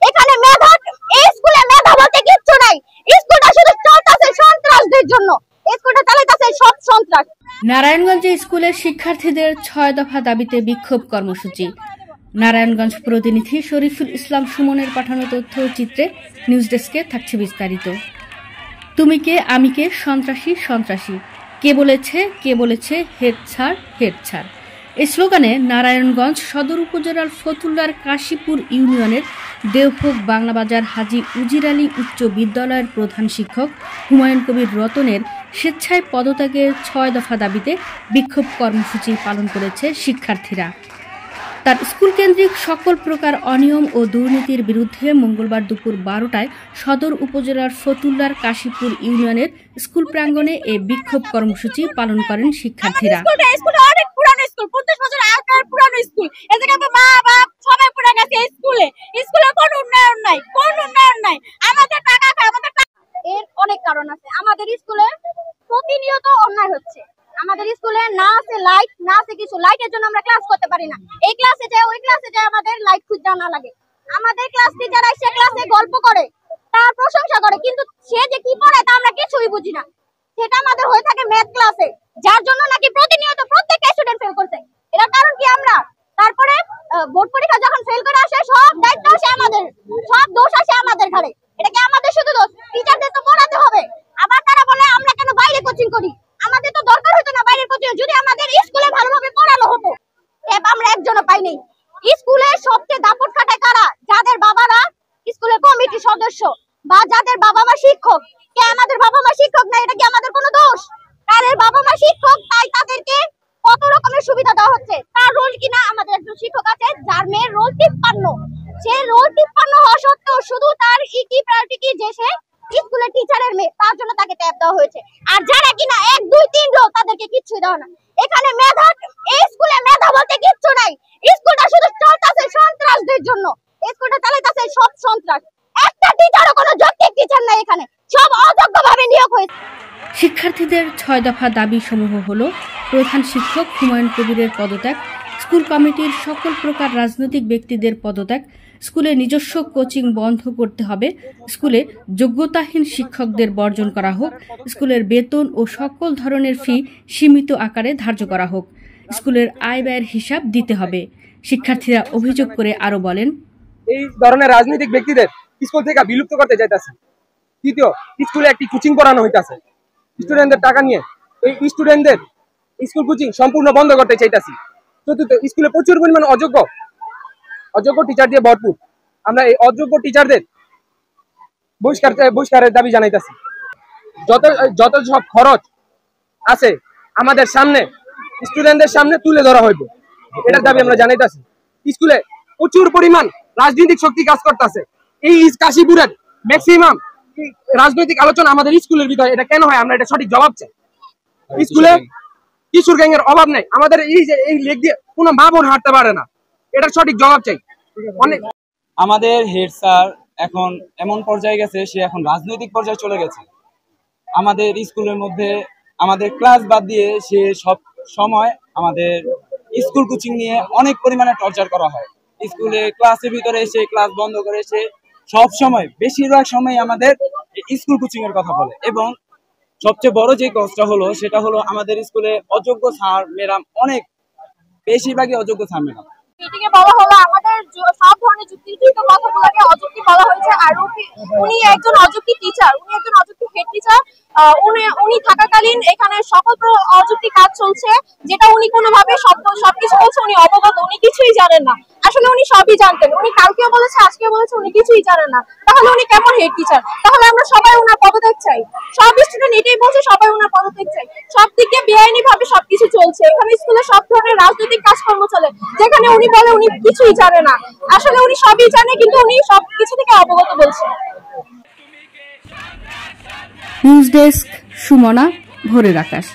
এখানে মেধা, এই স্কুলে মেধা বলতে কিচ্ছু নাই। স্কুলটা শুধু চলতেছে সন্ত্রাসদের জন্য, স্কুলটা চালাইতেছে সব সন্ত্রাস। নারায়ণগঞ্জে স্কুলের শিক্ষার্থীদের 6 দফা দাবিতে বিক্ষোভ কর্মসূচি। নারায়ণগঞ্জ প্রতিনিধি শরীফুল ইসলাম সুমনের পাঠানো তথ্য ও চিত্রে নিউজ ডেস্কে থাকছে বিস্তারিত। তুমি কে আমি কে, সন্ত্রাসী সন্ত্রাসী, কে বলেছে হেড ছাড় হেড ছাড়। এই স্লোগানে নারায়ণগঞ্জ সদর উপজেলার ফতুল্লার কাশীপুর ইউনিয়নের দেওভোগ বাংলাবাজার হাজী উজির আলী উচ্চ বিদ্যালয়ের প্রধান শিক্ষক হুমায়ুন কবির রতনের স্বেচ্ছায় পদত্যাগের 6 দফা দাবিতে বিক্ষোভ কর্মসূচি পালন করেছে শিক্ষার্থীরা। তার স্কুল কেন্দ্রিক সকল প্রকার অনিয়ম ও দুর্নীতির বিরুদ্ধে মঙ্গলবার দুপুর 12টায় সদর উপজেলার ফতুল্লার কাশীপুর ইউনিয়নের স্কুল প্রাঙ্গণে এই বিক্ষোভ কর্মসূচি পালন করেন শিক্ষার্থীরা। এর অনেক কারণ আছে। আমাদের স্কুলে প্রতিনিয়ত অন্যায় হচ্ছে। আমাদের স্কুলে না আছে লাইট, না আছে কিছু। লাইটের জন্য আমরা ক্লাস করতে পারি না। এই ক্লাসে যায় ওই ক্লাসে যায় আমাদের লাইট খুঁজতে না লাগে। আমাদের ক্লাস টিচার এসে ক্লাসে গল্প করে, তার প্রশংসা করে, কিন্তু সে যে কি পড়ায় তা আমরা কিছুই বুঝি না। সেটা আমাদের হয়ে থাকে ম্যাথ ক্লাসে, যার জন্য নাকি প্রতিনিয়ত প্রত্যেকটা স্টুডেন্ট ফেল করছে। এর কারণ কি আমরা? তারপরে বোর্ড পরীক্ষা যখন ফেল করে আসে, সব দায়িত্ব আসে আমাদের, সব দোষ আসে আমাদের ঘাড়ে। এটা কি আমাদের শুধু দোষ? টিচারদের তো পড়াতে হবে। আবার তারা বলে আমরা কেন বাইরে কোচিং করি। আমাদের তো দরকার হতো না বাইরের কোচিং, যদি আমাদের স্কুলে ভালোভাবে পড়ানো হতো। আমরা একজনও পাই নাই। স্কুলে সবচেয়ে দাপট খাটায় কারা? যাদের বাবারা স্কুলের কমিটির সদস্য বা যাদের বাবা মা শিক্ষক। কে আমাদের বাবা মা শিক্ষক না? এটা কি আমাদের কোনো দোষ? তাদের বাবা মা শিক্ষক, তাই তাদেরকে কত রকমের সুবিধা দেওয়া হচ্ছে। তার রোল কিনা, আমাদের একজন শিক্ষক আছে যার মেয়ের রোল 53। সে রোল 53 হওয়া সত্ত্বেও শুধু তার কি প্রায়োরিটি কি যে সে স্কুলের টিচারের মেয়ে, তার জন্য তাকে ট্যাব দেওয়া হয়েছে। আর যারা কিনা 1, 2, 3 রো, তাদেরকে কিচ্ছু দেওয়া না। এখানে মেধা, এই স্কুলে মেধা বলতে কিচ্ছু নাই। স্কুলটা শুধু চলতেছে সন্ত্রাসদের জন্য, স্কুলটা চালাইতেছে সব সন্ত্রাস। একটা টিচারও কোনো যৌক্তিক টিচার নাই এখানে, সব অযোগ্যভাবে নিয়োগ হয়েছে। শিক্ষার্থীদের 6 দফা দাবি সমূহ হলো: প্রধান শিক্ষক হুমায়ুন কবিরের পদত্যাগ, স্কুল কমিটির সকল প্রকার রাজনৈতিক ব্যক্তিদের পদত্যাগ, স্কুলে নিজস্ব কোচিং বন্ধ করতে হবে, স্কুলে যোগ্যতাহীন শিক্ষকদের বর্জন করা হোক, স্কুলের বেতন ও সকল ধরনের ফি সীমিত আকারে ধার্য করা হোক, স্কুলের আয় ব্যয়ের হিসাব দিতে হবে। শিক্ষার্থীরা অভিযোগ করে আরো বলেন, এই ধরনের রাজনৈতিক ব্যক্তিদের স্কুল থেকে বিলুপ্ত করতে চাইতেছে। তৃতীয়, স্কুলে একটি কোচিং করানো হইতাছে স্টুডেন্টদের টাকা নিয়ে, এই স্টুডেন্টদের স্কুল কোচিং সম্পূর্ণ বন্ধ করতে চাইতেছি। চতুর্থ, স্কুলে প্রচুর পরিমাণ অযোগ্য টিচার দিয়ে ভরপুর। আমরা এই অযোগ্য টিচারদের বহিষ্কারের দাবি জানাইতেছি। যত সব খরচ আছে আমাদের সামনে, স্টুডেন্টদের সামনে তুলে ধরা হইব, এটার দাবি আমরা জানাইতেছি। স্কুলে প্রচুর পরিমাণ রাজনৈতিক শক্তি কাজ করতেছে। এই কাশীপুরের ম্যাক্সিমাম রাজনৈতিক আলোচনা আমাদের স্কুলের ভিতরে, এটা কেন হয়? আমরা এটা সঠিক জবাব চাই। স্কুলে কিশোর গ্যাংয়ের অভাব নাই। আমাদের এই লেগ দিয়ে কোনো মা বোন হাঁটতে পারে না, এটা সঠিক জবাব চাই। আমাদের হেড স্যার এখন এমন পর্যায়ে গেছে, সে এখন রাজনৈতিক পর্যায়ে চলে গেছে। আমাদের স্কুলের মধ্যে আমাদের ক্লাস বাদ দিয়ে সে সব সময় আমাদের স্কুল কোচিং নিয়ে অনেক পরিমাণে টর্চার করা হয়। স্কুলে ক্লাসের ভিতরে এসে ক্লাস বন্ধ করে এসে সব সময়, বেশিরভাগ সময় আমাদের স্কুল কোচিং এর কথা বলে। এবং সবচেয়ে বড় যে কষ্টটা হলো, সেটা হলো আমাদের স্কুলে অযোগ্য স্যার ম্যাডাম, অনেক বেশিরভাগই অযোগ্য স্যার ম্যাডাম। মিটিং এ বলা হলো আমাদের সব ধরনের যুক্তিযুক্ত কথাগুলোকে অযৌক্তিক বলা হয়েছে। আর উনি একজন অযৌক্তিক টিচার, উনি একজন অযৌক্তিক হেড টিচার। উনি থাকাকালীন এখানে সকল অযৌক্তিক কাজ চলছে, যেটা উনি কোনোভাবে সবকিছু বলছে উনি অবগত, উনি কিছুই জানেন না। আসলে উনি সবই জানতেন, উনি কালকেও বলেছে আজকেও বলেছে উনি কিছুই জানেন না। তাহলে উনি কেমন হেড টিচার? তাহলে আমরা সবাই ওনার পদত্যাগ চাই। সব স্টুডেন্ট এটাই বলছে, সবাই ওনার পদত্যাগ চাই। সব দিকে বেআইনি ভাবে সবকিছু চলছে। এখানে স্কুলে সব ধরনের রাজনৈতিক কাজকর্ম চলে, যেখানে উনি বলে উনি কিছুই জানে না। আসলে উনি সবই জানে, কিন্তু উনি সবকিছু থেকে অবগত বলছে। নিউজ ডেস্ক, সুমনা, ভোরের আকাশ।